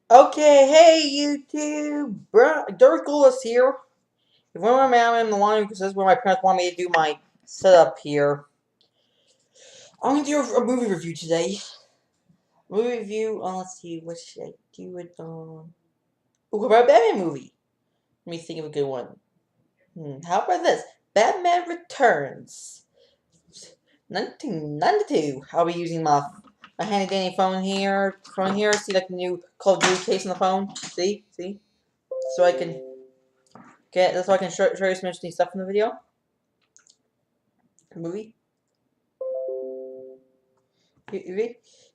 Okay, hey YouTube, Dirkle is here. If you remember, I'm in the line because this is where my parents want me to do my setup here. I'm gonna do a movie review today. Movie review. Let's see, what should I do it on? Ooh, about a Batman movie. Let me think of a good one. How about this? Batman Returns, 1992. I'll be using my handy dandy phone here. See like the new Call of Duty case on the phone. See, so I can. Okay, that's why I can show you some interesting stuff in the video. Movie.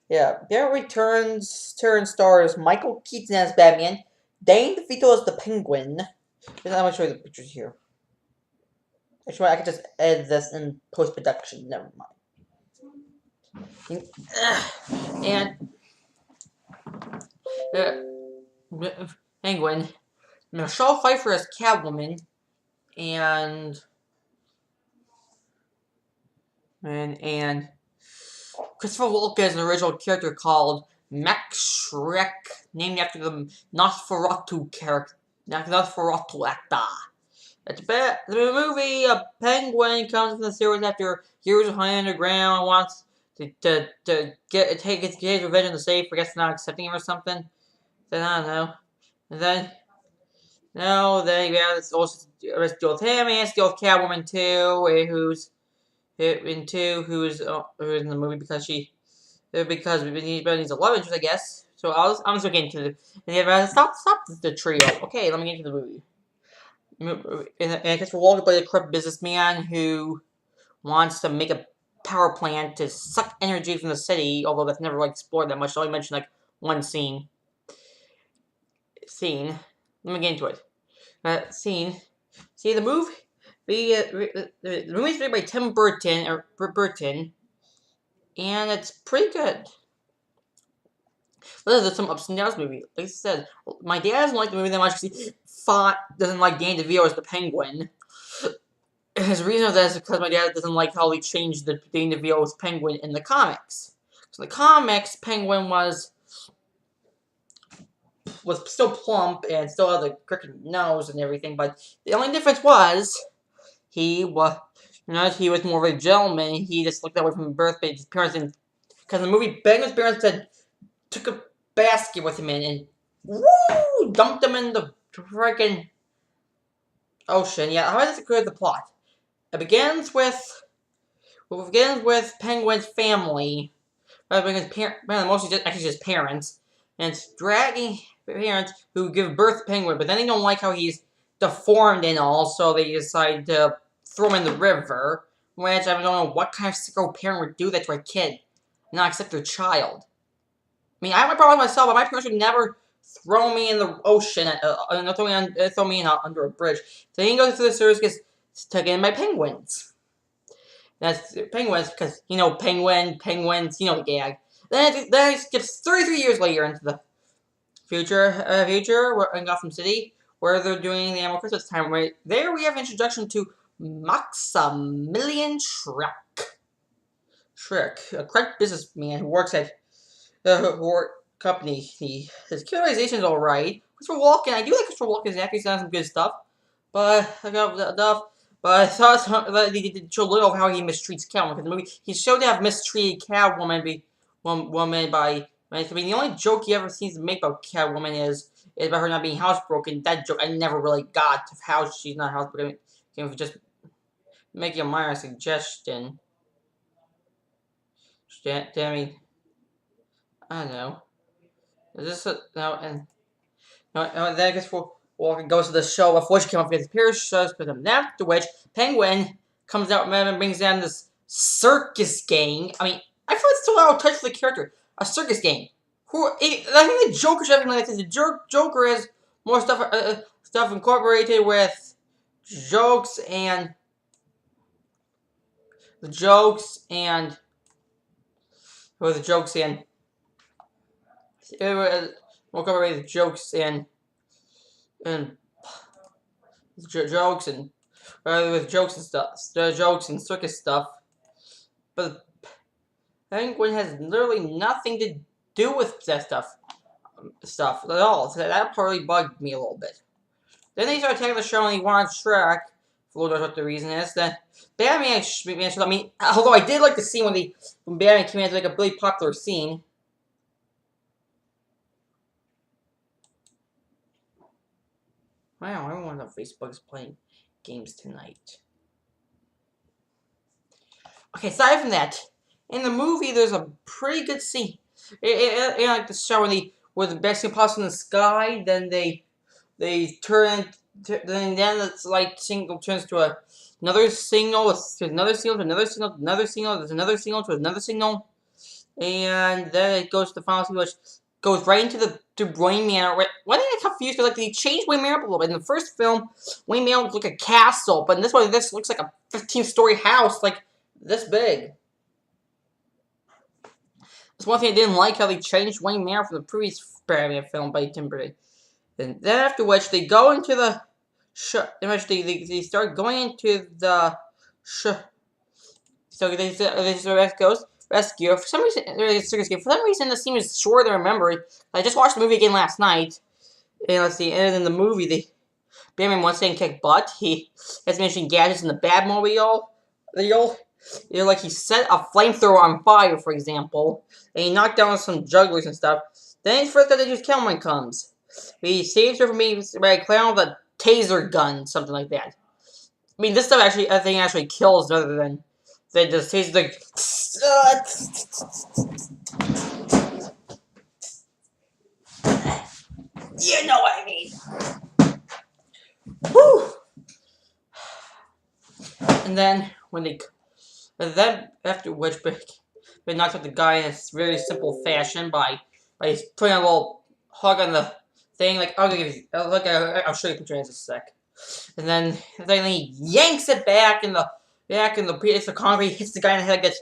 Yeah, Batman Returns stars Michael Keaton as Batman, Dane DeVito as the Penguin. I'm gonna show you the pictures here. Actually, I could just edit this in post production. Never mind. And Penguin, Michelle Pfeiffer as Catwoman, and and Christopher Walken as an original character called Max Schreck, named after the Nosferatu character, Nosferatu actor. The movie, a penguin comes from the series after years of hiding underground and wants to take his revenge on the safe for guess not accepting him or something. Then I don't know. And then it's also deal with him and it's deal with Catwoman too, who's in the movie because needs a love interest, I guess. So I'm just getting into stop the trio. Okay, let me get into the movie. And I guess we're walking by a corrupt businessman who wants to make a power plant to suck energy from the city, although that's never explored that much. I only mentioned one scene. Let me get into it. Scene. See the movie. The movie's made by Tim Burton, and it's pretty good. There's some ups and downs movie. Like I said, my dad doesn't like the movie that much because he doesn't like Danny DeVito as the Penguin. His reason for that is because my dad doesn't like how they changed the Danny DeVito's Penguin in the comics. So in the comics, Penguin was still plump and still had the crooked nose and everything, but the only difference was he was more of a gentleman. He just looked that way from birth, but his parents didn't. Because in the movie, Penguin's parents took a basket with him in and dumped him in the freaking ocean. Yeah, how does it go with the plot? It begins with Penguin's family. Mostly just parents, and it's dragging parents who give birth to Penguin, but then they don't like how he's deformed and all, so they decide to throw him in the river. Which I don't know what kind of sicko parent would do that to a kid, not accept their child. I mean, I have my problem with myself, but my parents would never throw me in the ocean, throw me in under a bridge. So he can go through the series gets taken by penguins. That's penguins because penguins, the gag. Then it skips 33 years later into the future in Gotham City, where they're doing the annual Christmas time. Right there, we have introduction to Maximilian Schreck. Schreck, a corrupt businessman who works at the company. His characterization is alright. Christopher Walken, I do like Christopher Walken's acting. He's done some good stuff, but I thought that he did show a little of how he mistreats Catwoman. Because the movie, he showed to have mistreated Catwoman by. I mean, the only joke he ever seems to make about Catwoman is about her not being housebroken. That joke I never really got of how she's not housebroken. Just making a minor suggestion. I mean, I don't know. Is this now and then I guess Walker goes to the show before she came up with Pierce shows because of that, to which Penguin comes out and brings down this circus gang. I mean, I feel it's so out of touch with the character. A circus gang. I think the Joker's everything like this. The Joker has more stuff incorporated with jokes and the jokes and more incorporated jokes and jokes and with jokes and stuff, jokes and circus stuff. But Penguin has literally nothing to do with that stuff. stuff at all. So that probably bugged me a little bit. Then they started taking the show and he wanted Shrek. Who knows what the reason is? Then Batman, I mean, although I did like the scene when Batman came in, it's like a really popular scene. Wow, everyone on Facebook is playing games tonight. Okay, aside from that, in the movie, there's a pretty good scene. Like the show where the best thing pops in the sky, then they turn, then it's like single turns to another signal, to another signal, to another signal, to another signal, there's another signal, to another signal, and then it goes to the final signal, which goes right into Wayne Manor. One thing I'm confused because like they changed Wayne Manor a little bit. In the first film, Wayne Manor looked like a castle, but in this one, this looks like a 15-story house, like this big. That's one thing I didn't like, how they changed Wayne Manor from the previous Batman film by Tim Burton. And then after which they go into the in which they start going into the so they goes rescue. For some reason, the scene is shorter than I remember. I just watched the movie again last night, and let's see. And in the movie, Batman once again kicked butt. He has mentioned gadgets in the Batmobile. Like he set a flamethrower on fire, for example, and he knocked down some jugglers and stuff. Then his first guy to use Catwoman comes. He saves her from being by a clown with a taser gun, something like that. I mean, this stuff I think actually kills rather than just taser like. You know what I mean. Whew. And then after which, they knocked out the guy in a very simple fashion by putting a little hug on the thing. Like I'll show you a picture in just a sec. And then he yanks it back in the piece of concrete, hits the guy in the head, gets.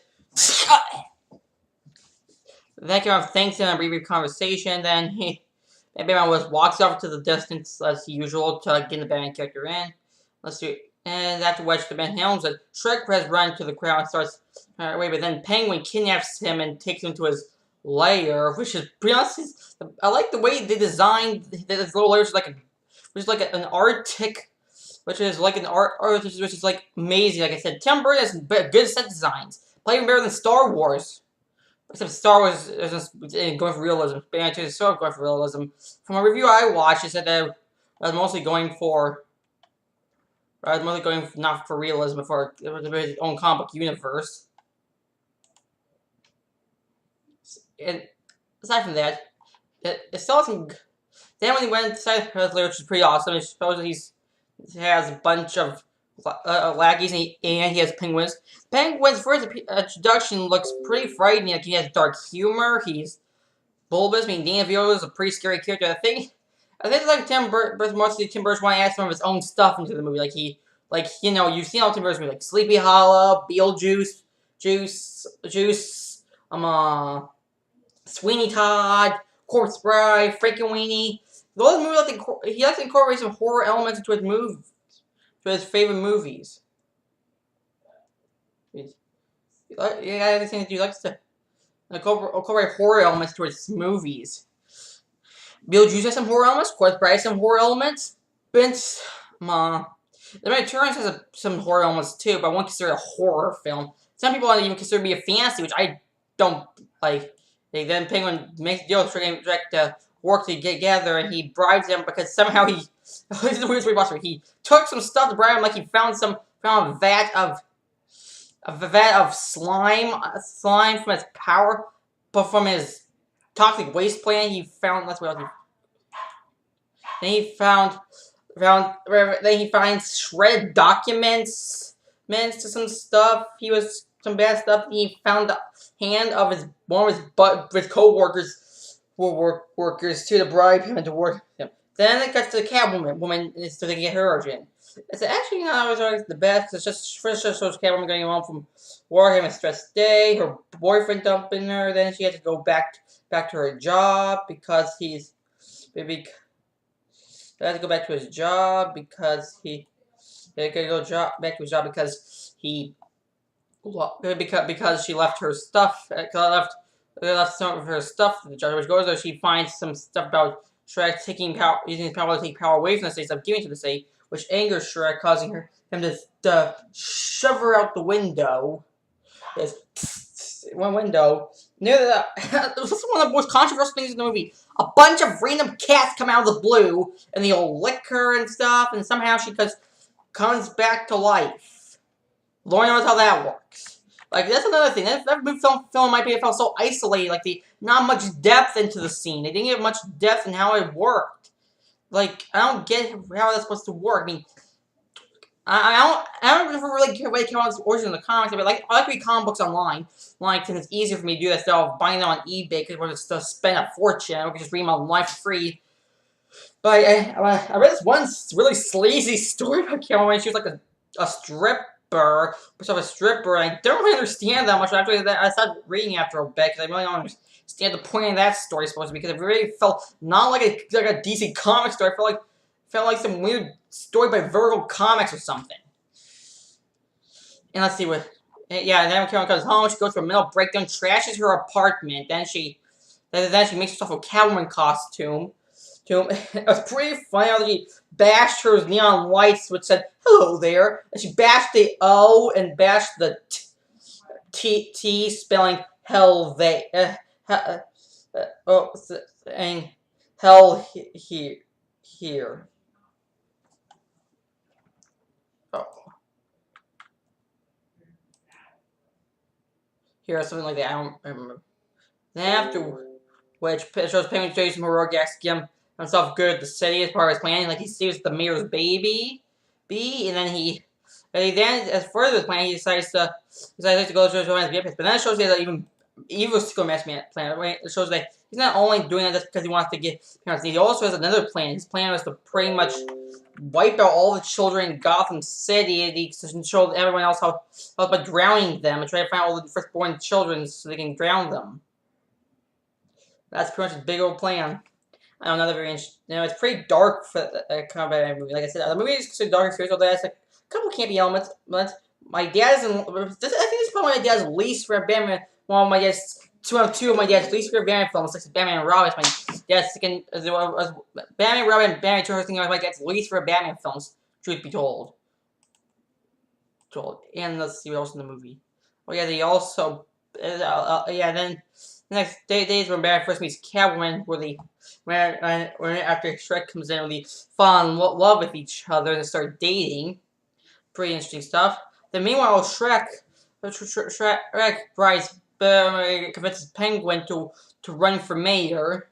That kind of thanks him and a brief conversation. Then Batman walks off to the distance as usual to get the Batman character in. Let's see. And after which, the man handles it. Shrek has run to the crowd and starts away, but then Penguin kidnaps him and takes him to his lair, which is pretty honest. I like the way they designed his little lair, which is like an Arctic, which is like which is like amazing. Like I said, Tim Burton has good set designs, probably better than Star Wars. Except Star Wars is just going for realism. Batman 2 is sort of going for realism. From a review I watched, it said that I was mostly going not for realism, but for his own comic book universe. And aside from that, it still hasn't. Then when he went inside his lair, which is pretty awesome, it shows that he has a bunch of lackeys and he has penguins. Penguin's first introduction looks pretty frightening. Like he has dark humor. He's bulbous. I mean, Danny DeVito is a pretty scary character. I think like Tim Burton want to add some of his own stuff into the movie. You've seen all Tim Burton's movies, like Sleepy Hollow, Beetlejuice, Sweeney Todd, Corpse Bride, Frankenweenie. Those movies, he likes to incorporate some horror elements into his favorite movies. He likes to incorporate horror elements to his movies. Beetlejuice has some horror elements. Corpse Bride has some horror elements. The Returns has some horror elements too, but I won't consider it a horror film. Some people even consider it to be a fantasy, which I don't like. Then Penguin makes a deal with Shrek to work together, and he bribes him because somehow this is the weirdest way possible. He took some stuff to bribe him, like he found a vat of slime from his power, but from his toxic waste plant. Then he finds shredded documents to some stuff. Some bad stuff. He found the hand of one of his co-workers to bribe him and to work him. Then it cuts to the Catwoman is to get her origin. It's actually not always the best. It's just first shows Catwoman getting home from work, having a stressed day, her boyfriend dumping her. Then she had to go back to her job because he had to go back to his job because because she left her stuff. left some of her stuff to the judge, which goes there. She finds some stuff about Shrek taking power, using his power to take power away from the city, instead of giving it to the city, which angers Shrek, causing him to shove her out the window. There's one window. Near the, this is one of the most controversial things in the movie. A bunch of random cats come out of the blue, and they'll lick her and stuff, and somehow she comes back to life. Lord knows how that works. Like, that's another thing. That film might be felt so isolated, like, not much depth into the scene. They didn't give much depth in how it worked. Like, I don't get how that's supposed to work. I mean, I don't really care about the origin of the comics, but I like to read comic books online. Like, because it's easier for me to do that instead of buying them on eBay, because we're just to spend a fortune. I can just read them online for free. But I read this one really sleazy story about Carol when she was like a stripper, and I don't really understand that much. After that, I started reading after a bit, because I really don't understand the point of that story supposed to be, because it really felt not like a DC comic story. It felt like some weird story by Vertigo Comics or something. And let's see what. Yeah, and then when Carol comes home, she goes for a mental breakdown, trashes her apartment. Then she makes herself a Catwoman costume. It was pretty funny how she bashed her neon lights, which said "Hello there," and she bashed the O and bashed the T, spelling hell they saying hell here. Oh. Here or something like that. I don't remember. Then after which shows Penguin Jason Heroic him himself good at the city as part of his plan. Like he steals the mayor's baby, and then as further his plan, he decides to go to his VFX. But then it shows he has an even evil secret master plan. Right? It shows that he's not only doing that just because he wants to get parents. He also has another plan. His plan was to pretty much wipe out all the children in Gotham City to show everyone else how by drowning them and try to find all the firstborn children so they can drown them. That's pretty much his big old plan. I don't know, another very interesting. It's pretty dark for a combat movie. Like I said, the movie is considered dark and serious, although it has a couple campy elements. But my dad's, I think this is probably my dad's least favorite Batman. One of my dad's, two of my dad's least favorite Batman films, like Batman and Robin. My dad's second, Batman, Robin, and Batman 2 are my dad's least favorite Batman films, truth be told. And let's see what else in the movie. Oh yeah, they also, then. The next days when Batman first meets Catwoman, where after Shrek comes in, they fall in love with each other and start dating. Pretty interesting stuff. Then meanwhile, Shrek convinces Penguin to run for mayor.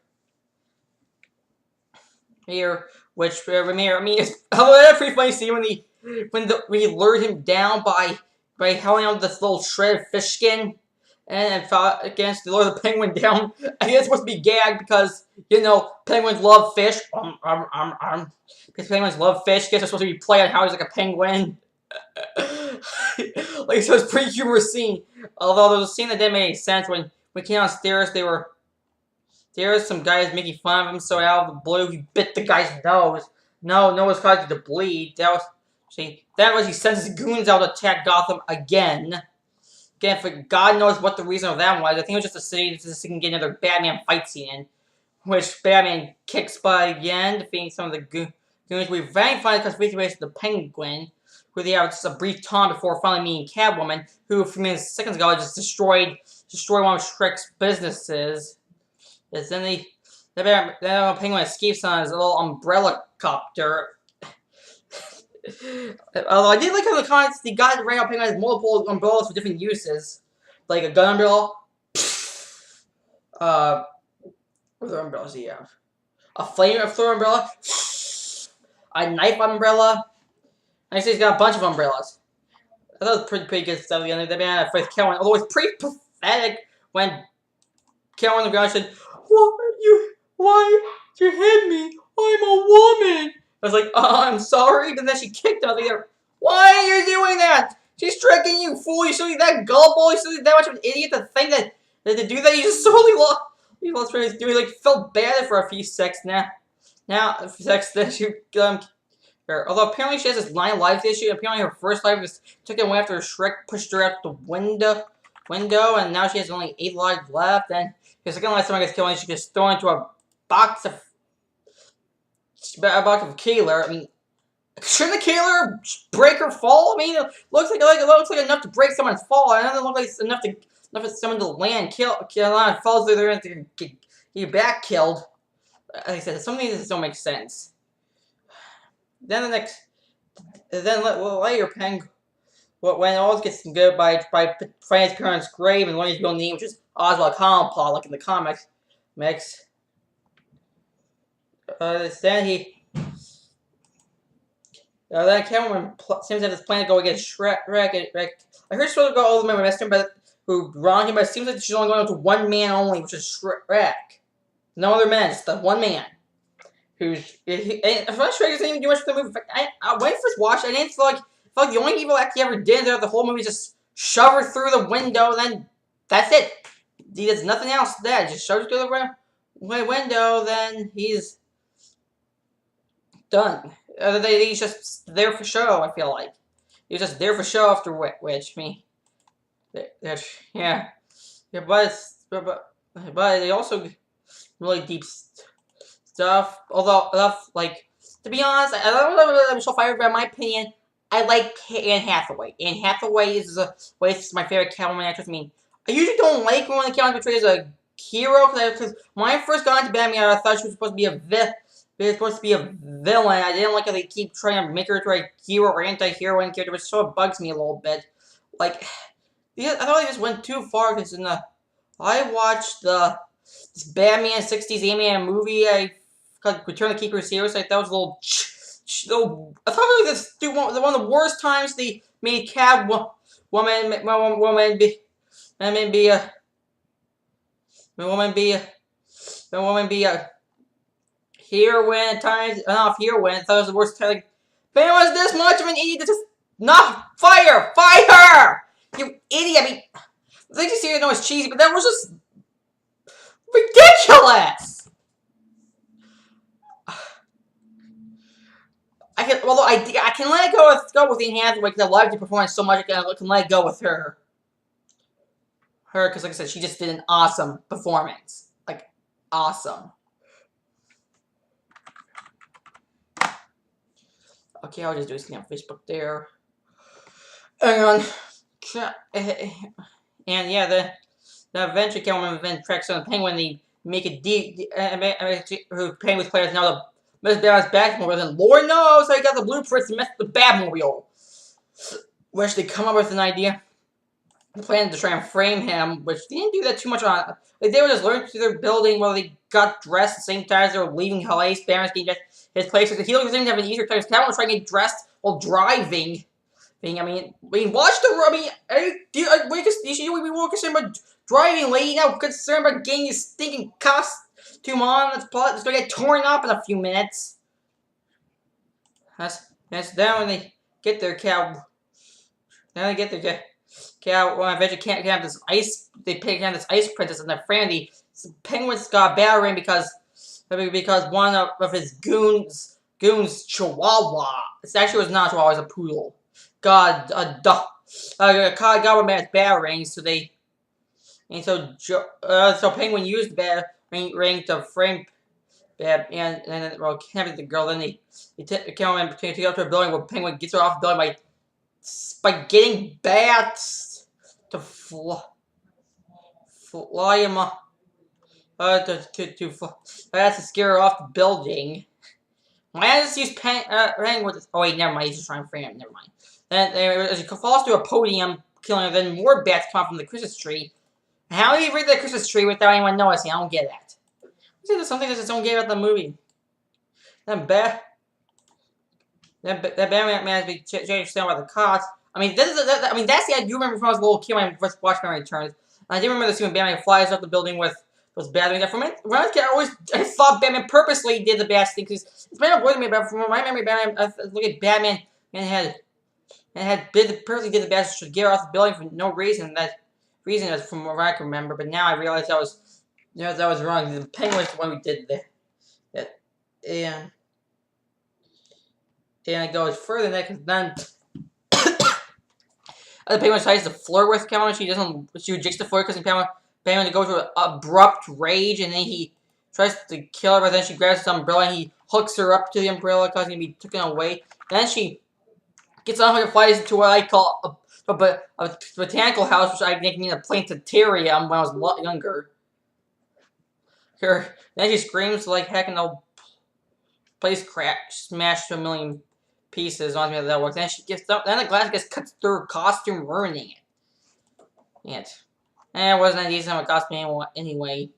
Which mayor, I mean, it's a pretty funny scene when he lured him down by howling out this little shredded fish skin. And fought against the Lord of the Penguin down. I think it's supposed to be gagged because, penguins love fish. Because penguins love fish. Guess it's supposed to be play on how he's like a penguin. So it's a pretty humorous scene. Although there was a scene that didn't make any sense when we came downstairs. There was some guys making fun of him. So out of the blue, he bit the guy's nose. No one's causing him to bleed. That was he sends his goons out to attack Gotham again. Again, for God knows what the reason of that was. I think it was just a city so he can get another Batman fight scene in, which Batman kicks butt again, defeating some of the goons. We very finally because we race the Penguin, who they have just a brief time before finally meeting Catwoman, who a few minutes seconds ago just destroyed one of Shrek's businesses. Then the Penguin escapes on his little umbrella copter. Although I did like how in the comics the guy that ran out Penguin has multiple umbrellas for different uses. Like a gun umbrella. What other umbrellas do you have? A flamethrower umbrella. A knife umbrella. I say he's got a bunch of umbrellas. I thought it was pretty good stuff. The other day, man, with Catwoman. Although it's pretty pathetic when Catwoman on the ground said, Why you hit me? I'm a woman. I was like, I'm sorry. And then she kicked out the other. Why are you doing that? She's tricking you, fool. You're so that gullible. You're so that much of an idiot to think that to do that. You just totally lost what he's doing. Like, felt bad for a few seconds then she although apparently she has this 9 lives issue. Apparently her first life was taken away after Shrek pushed her out the window, and now she has only 8 lives left. And Because second last time I gets killed, she gets thrown into a box of Keeler. I mean, shouldn't the Keeler break or fall? I mean, it looks like enough to break someone's fall. It doesn't look like it's enough for someone to land, kill, and falls through there and get your back killed. Like I said, some of these just don't make sense. Then later, Peng, when it all gets good by Fran's parents' grave and learning his real name, which is Oswald Cobblepot, like in the comics. Then then Cameron seems to have this plan to go against Shrek. I heard she's supposed to go all the way with Western, but who wronged him, but it seems like she's only going to one man only, which is Shrek. No other men, just the one man. Shrek doesn't even do much for the movie. When I first watched it, I didn't feel like the only evil act he ever did throughout the whole movie is just shove her through the window, and then that's it. He does nothing else to that. He just shoves her through the window, then he's done. He's just there for show, I feel like. He's just there for show after which, yeah. But they also really deep stuff. Although, like, to be honest, I love Michelle Pfeiffer, but in my opinion, I like Anne Hathaway. Anne Hathaway is my favorite Catwoman actress. I mean, I usually don't like when the Catwoman is portrayed as a hero, because when I first got into Batman, I thought she was supposed to be a villain. I didn't like how they keep trying to make her into a hero or anti-heroine character, which sort of bugs me a little bit. Like, I thought they just went too far, because I watched this Batman 60s Ant-Man movie, called Return of the Keeper series. I thought it was a little I thought it was one of the worst times they made woman be a heroine at times. Not heroine. I thought it was the worst time. Like, Batman was this much of an idiot to just not fire her. You idiot! I mean, the thing you see, I know it's cheesy, but that was just ridiculous. I can let it go with Anne Hathaway because I loved the performance so much. I can let it go with her. Because like I said, she just did an awesome performance. Like, awesome. Okay, I'll just do this on Facebook there. And yeah, the Adventure Catwoman event tracks on the Penguin. They make a who Penguin with players now the Miss Batman's Batmobile, and Lord knows I got the blueprints to mess with the Batmobile. Which they come up with an idea, a plan to try and frame him, which they didn't do that too much on. Like, they were just learning through their building while they got dressed at the same time as they were leaving Hawaii. Batman's getting dressed his place. Like, the Healer doesn't have an easier time. Catwoman was trying to get dressed while driving. I mean, watch the. We were concerned about driving, lady. Now concerned about getting your stinking costume on. It's going to get torn up in a few minutes. That's then when they get their cow. Then they get their cow. When eventually can't have this ice. They pick on this ice princess and their friend. The Penguin's got a battering because one of his goons Chihuahua. It actually was not Chihuahua. It was a poodle. God with man's battering, so Penguin used the battering to frame Batman and kidnapping the girl. Then they take her to a building where Penguin gets her off the building by getting bats to fly him to scare her off the building. Why does he use Penguin? Oh wait, never mind. He's just trying to frame him. Never mind. Then as he falls through a podium, killing her, then more bats come out from the Christmas tree. How do you read the Christmas tree without anyone noticing? I don't get that. There's something I just don't get about the movie. Then Batman has been changed by the cops. I mean, that's the I do remember from when I was a little kid when I first watched Batman Returns. And I do remember the scene when Batman flies up the building with those batteries. When I was a kid, I thought Batman purposely did the bad thing because it's been avoiding me. But from my memory, I look at Batman and purposely did the bad to get her off the building for no reason. That reason is from what I can remember. But now I realize that was wrong. The Penguin was the one who did that. And it goes further than that because then the Penguin decides to flirt with Catwoman. She rejects the flirt because Penguin goes to an abrupt rage, and then he tries to kill her, but then she grabs his umbrella and he hooks her up to the umbrella, causing her to be taken away. Then she gets on her and flies into what I call a botanical house, which I nicknamed a planetarium when I was a lot younger. Then she screams like heck, and the place smashed to a million pieces. On me that works. Then she gets up. Then the glass gets cut through her costume, ruining it. And it wasn't a decent costume anyway.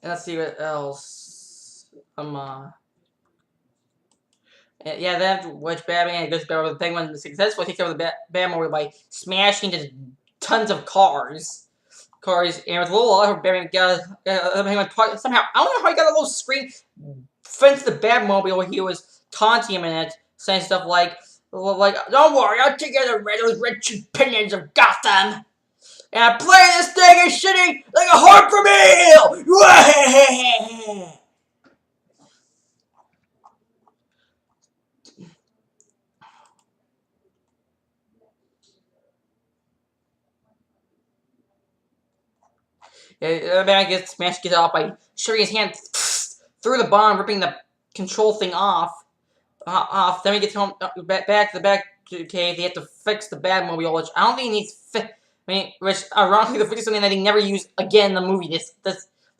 And let's see what else. Yeah, then which Batman goes back with the Penguin successfully takes over the Batmobile by smashing into tons of cars. And with a little luck, Batman got somehow, I don't know how he got a little screen fence the Batmobile where he was taunting him in it, saying stuff like, don't worry, I'll take care of those wretched opinions of Gotham. And I play this thing is shitting like a heart from hell! Batman gets smashed, gets off by shoving his hand through the bomb, ripping the control thing off. Then we get home back to the back cave. They have to fix the Batmobile, which I don't think he needs. Which ironically, they're fixing something that they never use again in the movie.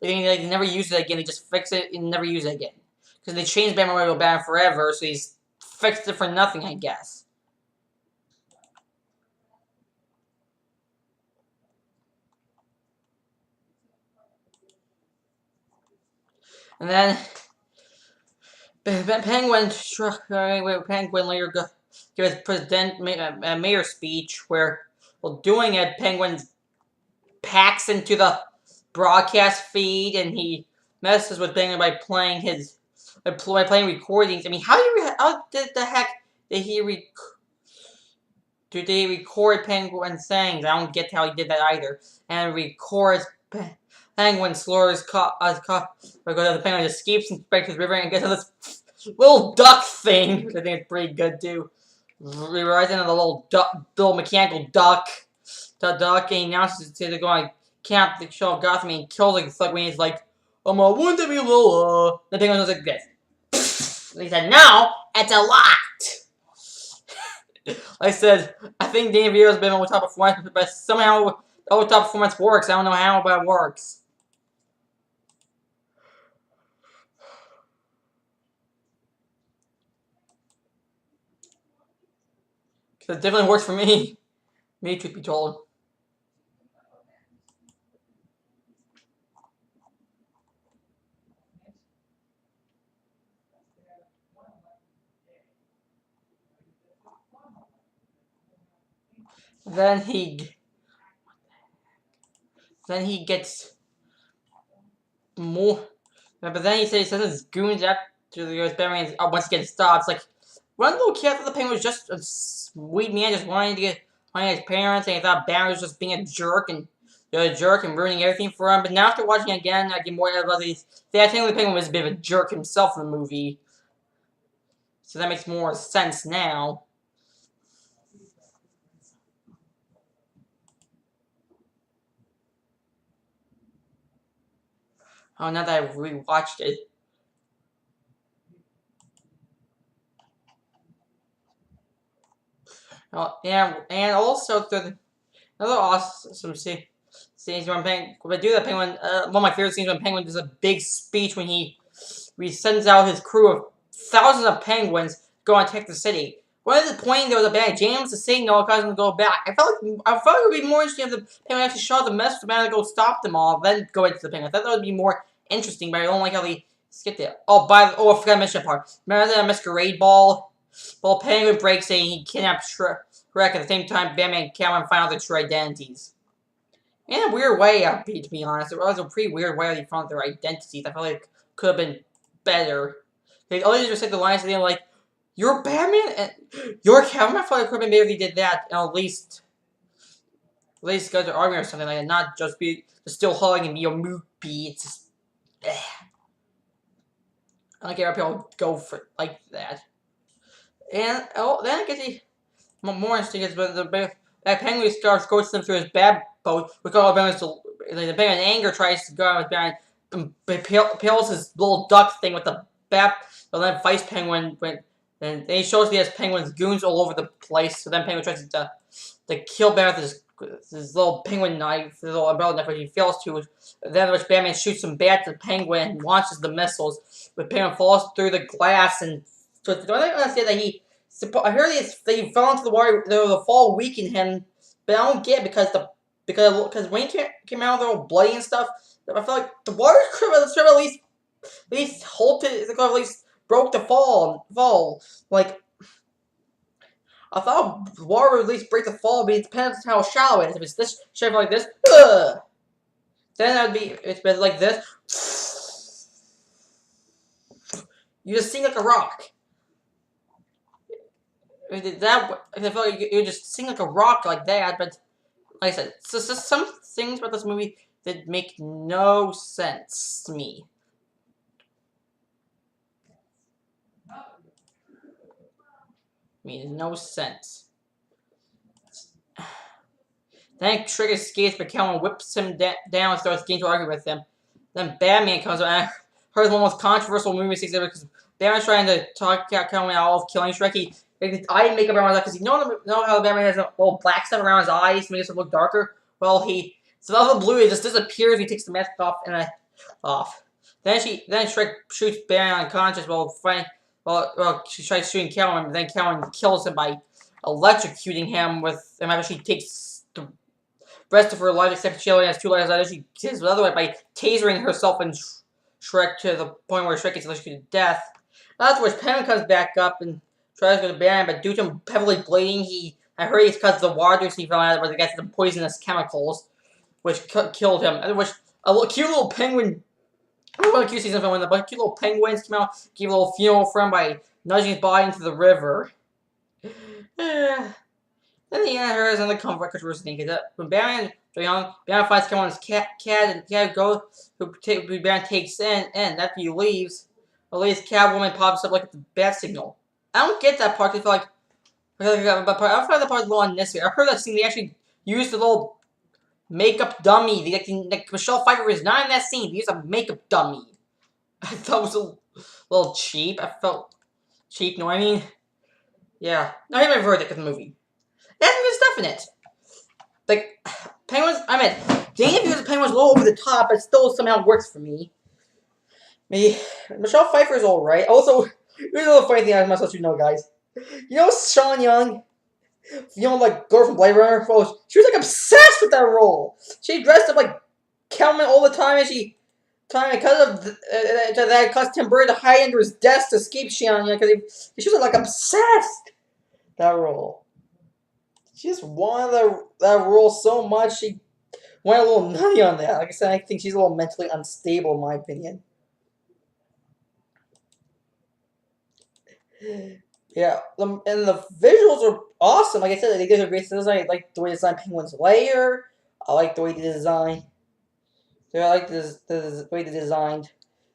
They never use it again. They just fix it and never use it again because they changed Batmobile back forever. So he's fixed it for nothing, I guess. And then Penguin later give his mayor speech where, while doing it, Penguin packs into the broadcast feed and he messes with Penguin by playing recordings. I mean, how did the heck did they record Penguin saying? I don't get how he did that either. And records Penguin slurs go to the Penguin escapes back to the river and gets to this little duck thing, which I think is pretty good too. He rides into the little mechanical duck. The duck, and he announces to go on camp the show of Gotham and kills the thug when he's like, wouldn't it be a little, the Penguin was like this. And he said, no, it's a lot. I said, I think Danny DeVito's been over top performance, but somehow over top performance works. I don't know how, but it works. Because it definitely works for me. Me, truth be told. Then he gets more. But then he says his goons after the US Batman once again stops. Like, one little kid thought the Penguin was just a sweet man, just wanting to get his parents, and he thought Batman was just being a jerk and ruining everything for him. But now after watching it again, I get more about these. I think the Penguin was a bit of a jerk himself in the movie, so that makes more sense now. Oh, now that I've rewatched it. Oh, yeah, and also another awesome scenes when Penguin. One of my favorite scenes when Penguin does a big speech when he sends out his crew of thousands of penguins to go and attack the city. One of the point there was a bad James the signal caused him to go back. I felt it would be more interesting if the Penguin actually shot the mess to to go stop them all, then go into the Penguin. I thought that would be more interesting, but I don't like how they skipped it. I forgot to mention that part. Remember that masquerade ball? Well, Penguin breaks saying he kidnaps Shrek at the same time Batman and Catwoman find out their true identities. In a weird way, to be honest. It was a pretty weird way they found their identities. I felt like it could have been better. They always just said the lines at the end like, "You're Batman and you're Catwoman." I felt like it could have been better if they did that, and at least go to argument or something like that. Not just still hugging and be a moopy. It's just, I don't get why people go for like that. And then I guess more interesting is when that penguin starts goes them through his bad boat. We call it the penguin in anger tries to go out with Baron and impales his little duck thing with the bat. So then fights penguin when and he shows he has penguins goons all over the place. So then penguin tries to kill Baron with his little penguin knife, his little umbrella knife, but he fails to. Then which Batman shoots some bats at the penguin and launches the missiles. But penguin falls through the glass and so the only thing I say that I heard they fell into the water. The fall weakened him, but I don't get it because when he came out, they're all bloody and stuff. I feel like the water could have at least halted. It could have at least broke the fall. Like I thought the water would at least break the fall, but it depends on how shallow it is. If it's this shape like this, then that'd be it's better like this. You just sink like a rock. I feel like you would just sing like a rock like that, but like I said, some things about this movie that make no sense to me. No sense. Then Shrek escapes, but Catwoman whips him down and starts getting to argue with him. Then Batman comes around. I heard one of the most controversial movies because Batman's trying to talk Catwoman out of killing Shrek. He eye makeup around his eyes because you know how Batman has a little black stuff around his eyes to make it look darker. Well, so out of the blue, it just disappears. He takes the mask off and off. Then Shrek shoots Batman unconscious while she tries shooting Catwoman. But then Catwoman kills him by electrocuting him with. And after she takes the rest of her life, except she only has 2 lives left, she takes the other way by tasering herself and Shrek to the point where Shrek gets electrocuted to death. Afterwards, Penguin comes back up and tries to go to Batman, but due to him heavily bleeding, I heard it's because of the waters he fell out of where they got some poisonous chemicals, which killed him. Which a cute little penguin. I don't want a cute season film when but cute little penguins came out, gave a little funeral for him by nudging his body into the river. Then the end, her is on the comfort controversy thing. When Batman finds Catwoman's cat, and the cat goes, who Batman takes in, and after he leaves, at least Catwoman pops up like at the bat signal. I don't get that part. I feel like, I feel like that part is a little unnecessary. I heard that scene. They actually used the little makeup dummy. Like Michelle Pfeiffer was not in that scene. They used a makeup dummy. I thought it was a little cheap. I felt cheap. You know what I mean? Yeah. No, I have my verdict of the movie. It has some good stuff in it. Like Penguins. I mean, Dana because the Penguins a little over the top, but still somehow works for me. Maybe Michelle Pfeiffer is alright. Also. Here's a little funny thing I must let you know, guys. You know Sean Young? Like, girl from Blade Runner? Well, she was, like, obsessed with that role. She dressed up like Catwoman all the time, and because of that, caused Tim Burton to hide under his desk to escape Sean Young, because she was, like, obsessed with that role. She just wanted that role so much, she went a little nutty on that. Like I said, I think she's a little mentally unstable, in my opinion. Yeah, and the visuals are awesome. Like I said, they did a great design. I like the way they designed Penguin's lair. I like the way they designed. I like the way they designed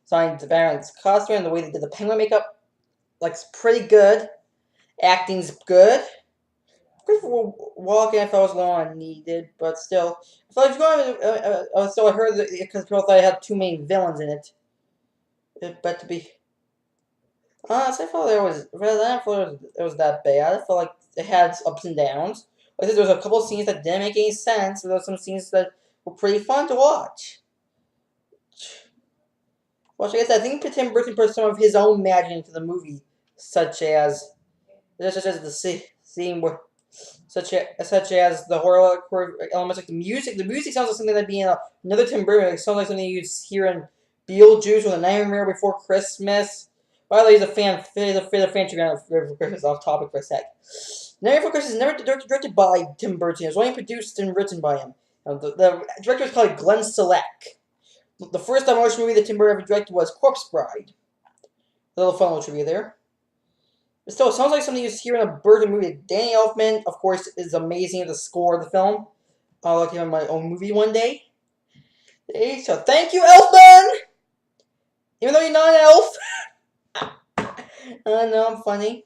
the Baron's costume and the way they did the Penguin makeup. Like, it's pretty good. Acting's good. Christopher Walken, I thought was a little unneeded, but still. So I heard that because people thought it had too many villains in it. But to be. Honestly, I thought it was that bad. I felt like it had ups and downs. Like I said, there was a couple of scenes that didn't make any sense, but there were some scenes that were pretty fun to watch. Well, I guess I think Tim Burton put some of his own magic into the movie, such as the scene where, such as the horror elements, like the music. The music sounds like something that'd be in another Tim Burton. It sounds like something you'd hear in Beetlejuice or The Nightmare Before Christmas. By the way, he's a fan of Christmas, off topic for a sec. Nightmare Before Christmas is never directed by Tim Burton. It was only produced and written by him. The director was called Glenn Selleck. The first live-action movie that Tim Burton ever directed was Corpse Bride. A little fun little trivia there. But still, it sounds like something you hear in a Burton movie. Danny Elfman, of course, is amazing at the score of the film. I'll look at my own movie one day. Hey, so thank you, Elfman! Even though you're not an elf. No, I'm funny.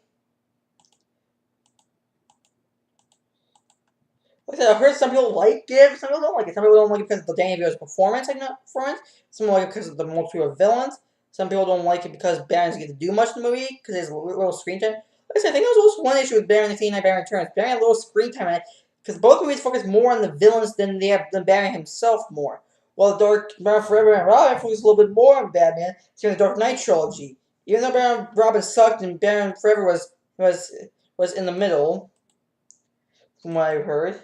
Like I said, I heard some people like it, some people don't like it. Some people don't like it because of the Danny DeVito's performance, like not performance. Some like it because of the multitude of villains. Some people don't like it because Baron doesn't get to do much in the movie because there's little screen time. Like I said, I think there was also one issue with Baron and the Batman Returns. Baron had a little screen time because both movies focus more on the villains than Baron himself more. While the Dark Batman Forever and Robin focus a little bit more on Batman, during the Dark Knight trilogy. Even though Batman Robin sucked and Batman Forever was in the middle, from what I've heard.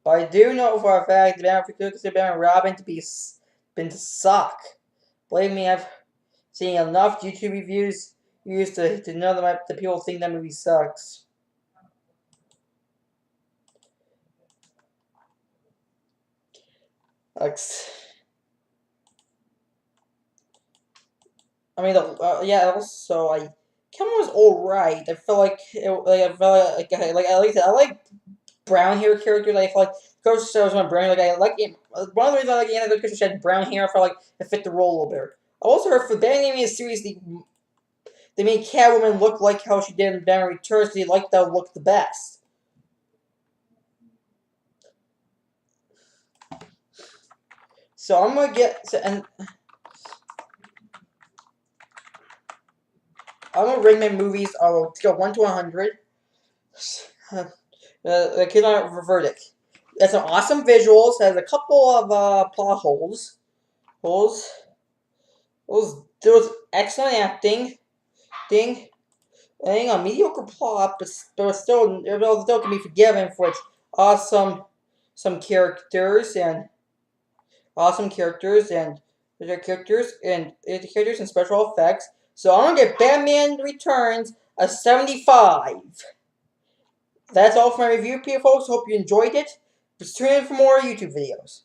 But I do know for a fact that Batman consider Batman Robin to been to suck. Believe me, I've seen enough YouTube reviews to know that the people think that movie sucks. I mean, yeah. Also, Catwoman was alright. I felt like I felt I like brown hair characters. I feel like Coach Stars on brown. Like I like it. One of the reasons I like Anna because she had brown hair. I felt like it fit the role a little better. I also heard for the animated series, they made Catwoman look like how she did in Batman Returns. They liked that look the best. So I'm gonna I'm gonna rate my movies. I'll go 1 to 100. The Kid on verdict. Has some awesome visuals. Has a couple of plot holes. There was excellent acting. And a mediocre plot, but still can be forgiven for its awesome characters and special effects. So I'm gonna get Batman Returns a 75. That's all for my review, people, folks. Hope you enjoyed it. Just tune in for more YouTube videos.